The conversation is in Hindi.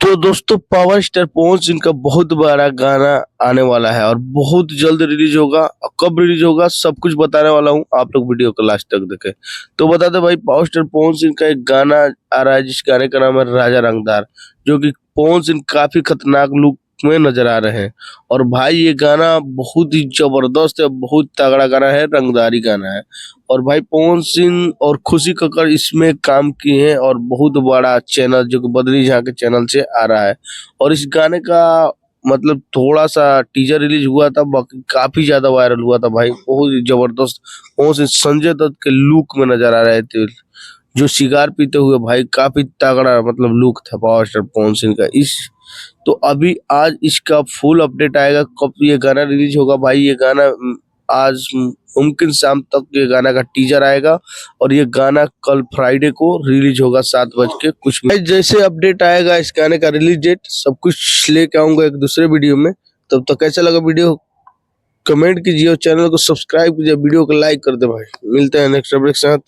तो दोस्तों पावर स्टार पवन सिंह का बहुत बड़ा गाना आने वाला है और बहुत जल्द रिलीज होगा। और कब रिलीज होगा सब कुछ बताने वाला हूँ, आप लोग वीडियो को लास्ट तक देखें। तो बता दे भाई, पावर स्टार पवन सिंह का एक गाना आ रहा है जिस गाने का नाम है राजा रंगदार, जो कि पवन सिंह काफी खतरनाक लुक में नजर आ रहे हैं। और भाई ये गाना बहुत ही जबरदस्त है, बहुत तगड़ा गाना है, रंगदारी गाना है। और भाई पवन सिंह और खुशी कक्कड़ इसमें काम किए हैं और बहुत बड़ा चैनल जो कि बद्री झा के चैनल से आ रहा है। और इस गाने का मतलब थोड़ा सा टीजर रिलीज हुआ था, बाकी काफी ज्यादा वायरल हुआ था भाई, बहुत ही जबरदस्त। पवन सिंह संजय दत्त के लुक में नजर आ रहे थे, जो सिगार पीते हुए भाई, काफी तगड़ा मतलब लुक था पावर स्टार पवन सिंह का इस। तो अभी आज इसका फुल अपडेट आएगा, कब ये गाना रिलीज होगा भाई। ये गाना आज मुमकिन शाम तक ये गाना का टीजर आएगा और ये गाना कल फ्राइडे को रिलीज होगा 7 बज के कुछ। जैसे अपडेट आएगा इस गाने का रिलीज डेट सब कुछ लेके आऊंगा एक दूसरे वीडियो में। तब तक कैसा लगा वीडियो कमेंट कीजिए और चैनल को सब्सक्राइब कीजिए, वीडियो को लाइक कर दे भाई। मिलते हैं नेक्स्ट अपडेट के साथ।